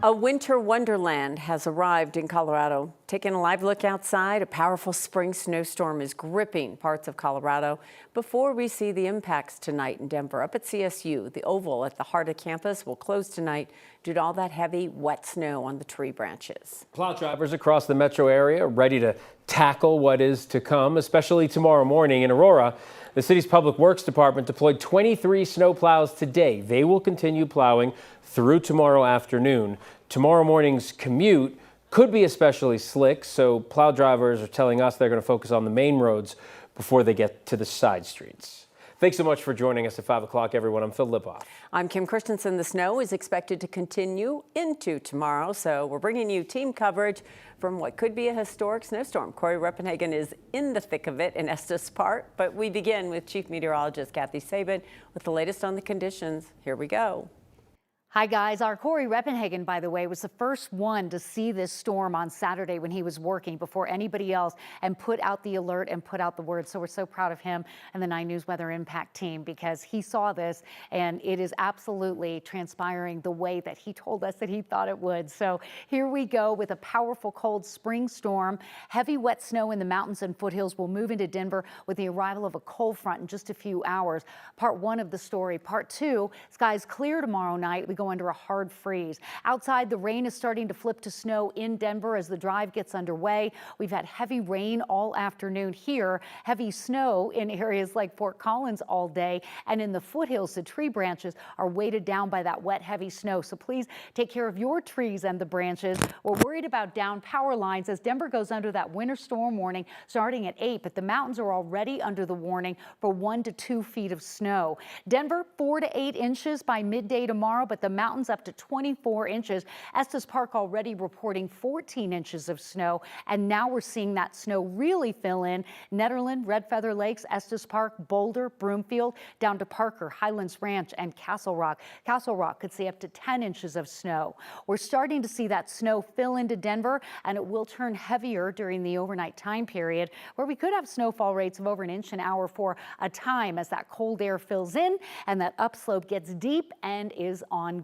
A winter wonderland has arrived in Colorado. Taking a live look outside, a powerful spring snowstorm is gripping parts of Colorado before we see the impacts tonight in Denver. Up at CSU, the oval at the heart of campus will close tonight due to all that heavy, wet snow on the tree branches. Plow drivers across the metro area are ready to tackle what is to come, especially tomorrow morning in Aurora. The city's Public Works Department deployed 23 snow plows today. They will continue plowing through tomorrow afternoon. Tomorrow morning's commute could be especially slick, so plow drivers are telling us they're going to focus on the main roads before they get to the side streets. Thanks so much for joining us at 5 o'clock, everyone. I'm Phil Lipoff. I'm Kim Christensen. The snow is expected to continue into tomorrow, so we're bringing you team coverage from what could be a historic snowstorm. Corey Reppenhagen is in the thick of it in Estes Park, but we begin with Chief Meteorologist Kathy Sabin with the latest on the conditions. Here we go. Hi guys, our Corey Reppenhagen, by the way, was the first one to see this storm on Saturday when he was working before anybody else and put out the alert and put out the word. So we're so proud of him and the 9 News Weather Impact team because he saw this and it is absolutely transpiring the way that he told us that he thought it would. So here we go with a powerful cold spring storm. Heavy wet snow in the mountains and foothills will move into Denver with the arrival of a cold front in just a few hours. Part one of the story. Part two, skies clear tomorrow night. We go under a hard freeze. Outside, the rain is starting to flip to snow in Denver as the drive gets underway. We've had heavy rain all afternoon here, heavy snow in areas like Fort Collins all day, and in the foothills, the tree branches are weighted down by that wet, heavy snow. So please take care of your trees and the branches. We're worried about down power lines as Denver goes under that winter storm warning starting at 8, but the mountains are already under the warning for 1 to 2 feet of snow. Denver, 4 to 8 inches by midday tomorrow, but the mountains up to 24 inches. Estes Park already reporting 14 inches of snow, and now we're seeing that snow really fill in. Netherland, Red Feather Lakes, Estes Park, Boulder, Broomfield, down to Parker, Highlands Ranch, and Castle Rock. Castle Rock could see up to 10 inches of snow. We're starting to see that snow fill into Denver, and it will turn heavier during the overnight time period, where we could have snowfall rates of over an inch an hour for a time as that cold air fills in and that upslope gets deep and is ongoing.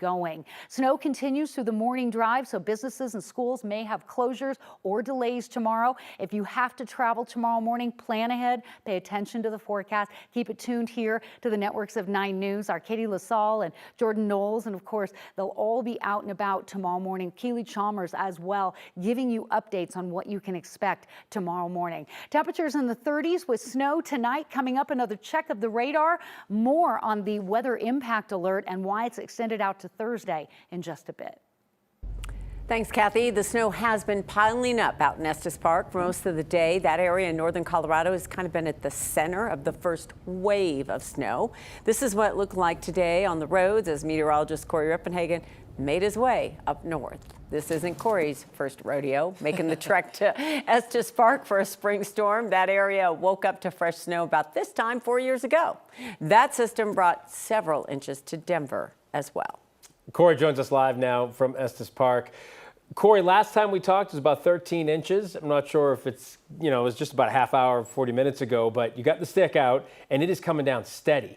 Snow continues through the morning drive, so businesses and schools may have closures or delays tomorrow. If you have to travel tomorrow morning, plan ahead, pay attention to the forecast, keep it tuned here to the networks of 9 News. Our Katie LaSalle and Jordan Knowles, and of course, they'll all be out and about tomorrow morning. Keely Chalmers as well, giving you updates on what you can expect tomorrow morning. Temperatures in the 30s with snow tonight. Coming up, another check of the radar. More on the weather impact alert and why it's extended out to Thursday in just a bit. Thanks, Kathy. The snow has been piling up out in Estes Park for most of the day. That area in northern Colorado has kind of been at the center of the first wave of snow. This is what it looked like today on the roads as meteorologist Corey Reppenhagen made his way up north. This isn't Corey's first rodeo, making the trek to Estes Park for a spring storm. That area woke up to fresh snow about this time 4 years ago. That system brought several inches to Denver as well. Corey joins us live now from Estes Park. Corey, last time we talked was about 13 inches. I'm not sure if it's, it was just about a half hour, 40 minutes ago, but you got the stick out and it is coming down steady.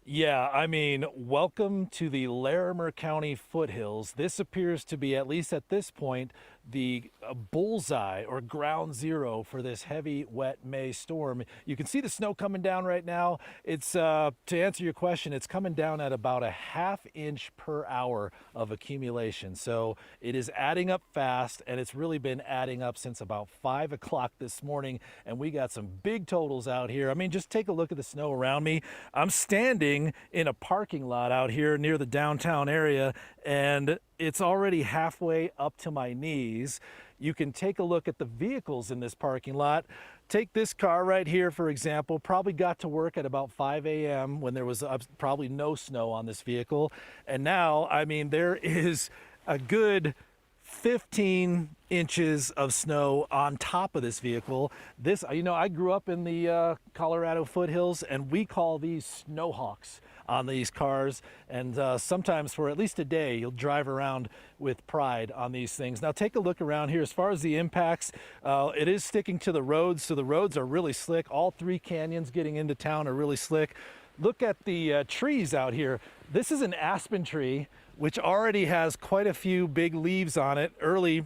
Yeah, I mean, welcome to the Larimer County foothills. This appears to be, at least at this point, the bullseye or ground zero for this heavy, wet May storm. You can see the snow coming down right now. It's, to answer your question, it's coming down at about a ½ inch per hour of accumulation. So it is adding up fast, and it's really been adding up since about 5 o'clock this morning. And we got some big totals out here. I mean, just take a look at the snow around me. I'm standing in a parking lot out here near the downtown area, and it's already halfway up to my knees. You can take a look at the vehicles in this parking lot. Take this car right here, for example, probably got to work at about 5 a.m. when there was probably no snow on this vehicle. And now, I mean, there is a good 15 inches of snow on top of this vehicle. This, I grew up in the Colorado foothills, and we call these snowhawks on these cars, and sometimes for at least a day you'll drive around with pride on these things. Now take a look around here. As far as the impacts, it is sticking to the roads, so the roads are really slick. All 3 canyons getting into town are really slick. Look at the trees out here. This is an aspen tree which already has quite a few big leaves on it early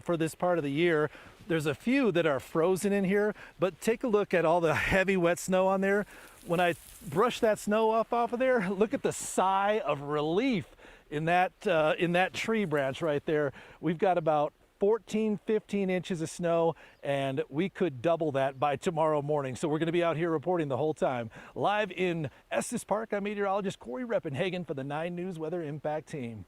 for this part of the year. There's a few that are frozen in here, but take a look at all the heavy wet snow on there. When I brush that snow off of there, look at the sigh of relief in that tree branch right there. We've got about 14, 15 inches of snow, and we could double that by tomorrow morning. So we're going to be out here reporting the whole time. Live in Estes Park, I'm meteorologist Corey Reppenhagen for the 9 News Weather Impact Team.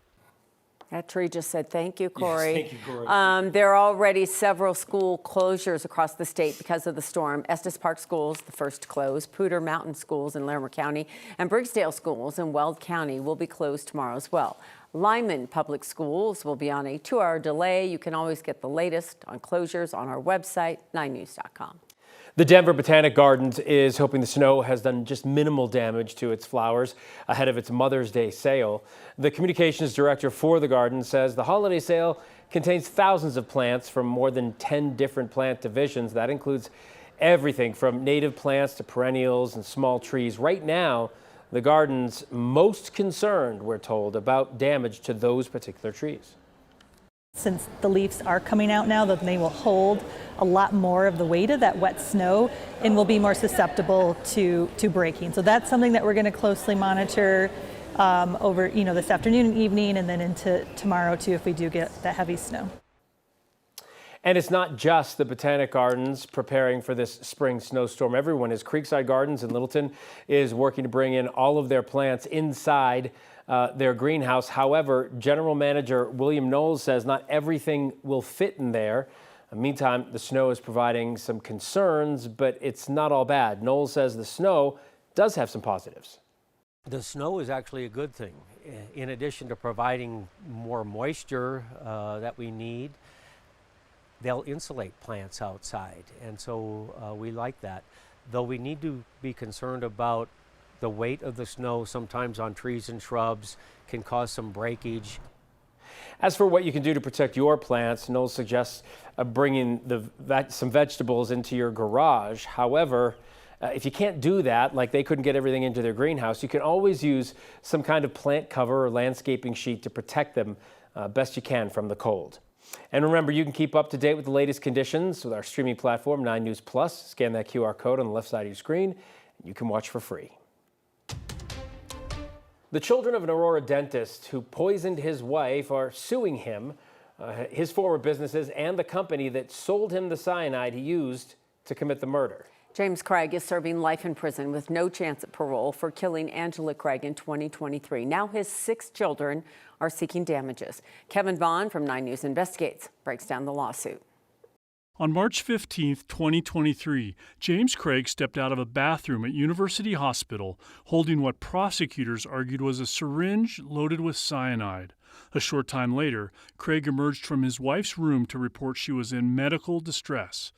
That tree just said thank you, Corey. Yes, thank you, Corey. There are already several school closures across the state because of the storm. Estes Park Schools, the first to close. Poudre Mountain Schools in Larimer County and Briggsdale Schools in Weld County will be closed tomorrow as well. Lyman Public Schools will be on a 2-hour delay. You can always get the latest on closures on our website, 9news.com. The Denver Botanic Gardens is hoping the snow has done just minimal damage to its flowers ahead of its Mother's Day sale. The communications director for the garden says the holiday sale contains thousands of plants from more than 10 different plant divisions. That includes everything from native plants to perennials and small trees. Right now, the garden's most concerned, we're told, about damage to those particular trees. Since the leaves are coming out now, then they will hold a lot more of the weight of that wet snow and will be more susceptible to breaking. So that's something that we're going to closely monitor over this afternoon and evening, and then into tomorrow too if we do get that heavy snow. And it's not just the Botanic Gardens preparing for this spring snowstorm. Everyone is. Creekside Gardens in Littleton is working to bring in all of their plants inside their greenhouse. However, General Manager William Knowles says not everything will fit in there. Meantime, the snow is providing some concerns, but it's not all bad. Knowles says the snow does have some positives. The snow is actually a good thing. In addition to providing more moisture that we need, they'll insulate plants outside, and so we like that. Though we need to be concerned about the weight of the snow, sometimes on trees and shrubs, can cause some breakage. As for what you can do to protect your plants, Knowles suggests bringing some vegetables into your garage. However, if you can't do that, like they couldn't get everything into their greenhouse, you can always use some kind of plant cover or landscaping sheet to protect them best you can from the cold. And remember, you can keep up to date with the latest conditions with our streaming platform, 9 News Plus. Scan that QR code on the left side of your screen, and you can watch for free. The children of an Aurora dentist who poisoned his wife are suing him, his former businesses, and the company that sold him the cyanide he used to commit the murder. James Craig is serving life in prison with no chance at parole for killing Angela Craig in 2023. Now his 6 children are seeking damages. Kevin Vaughn from 9 News Investigates breaks down the lawsuit. On March 15, 2023, James Craig stepped out of a bathroom at University Hospital holding what prosecutors argued was a syringe loaded with cyanide. A short time later, Craig emerged from his wife's room to report she was in medical distress.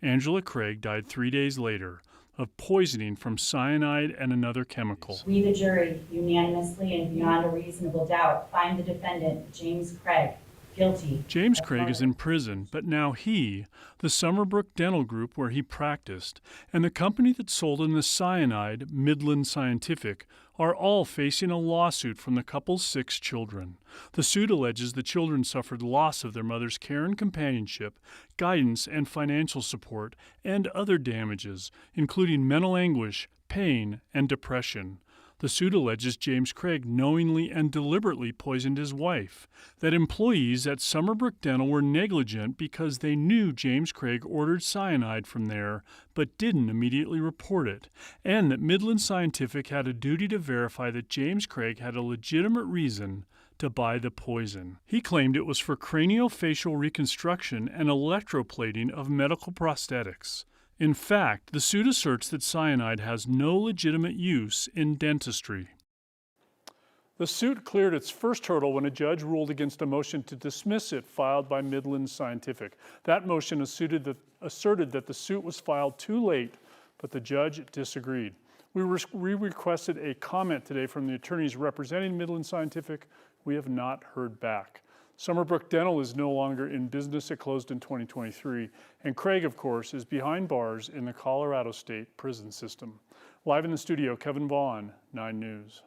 Angela Craig died 3 days later of poisoning from cyanide and another chemical. We, the jury, unanimously and beyond a reasonable doubt, find the defendant, James Craig, guilty. James Craig is in prison, but now he, the Summerbrook Dental Group where he practiced, and the company that sold him the cyanide, Midland Scientific, are all facing a lawsuit from the couple's 6 children. The suit alleges the children suffered loss of their mother's care and companionship, guidance and financial support, and other damages, including mental anguish, pain, and depression. The suit alleges James Craig knowingly and deliberately poisoned his wife, that employees at Summerbrook Dental were negligent because they knew James Craig ordered cyanide from there but didn't immediately report it, and that Midland Scientific had a duty to verify that James Craig had a legitimate reason to buy the poison. He claimed it was for craniofacial reconstruction and electroplating of medical prosthetics. In fact, the suit asserts that cyanide has no legitimate use in dentistry. The suit cleared its first hurdle when a judge ruled against a motion to dismiss it filed by Midland Scientific. That motion asserted that the suit was filed too late, but the judge disagreed. We requested a comment today from the attorneys representing Midland Scientific. We have not heard back. Summerbrook Dental is no longer in business. It closed in 2023. And Craig, of course, is behind bars in the Colorado State prison system. Live in the studio, Kevin Vaughn, 9 News.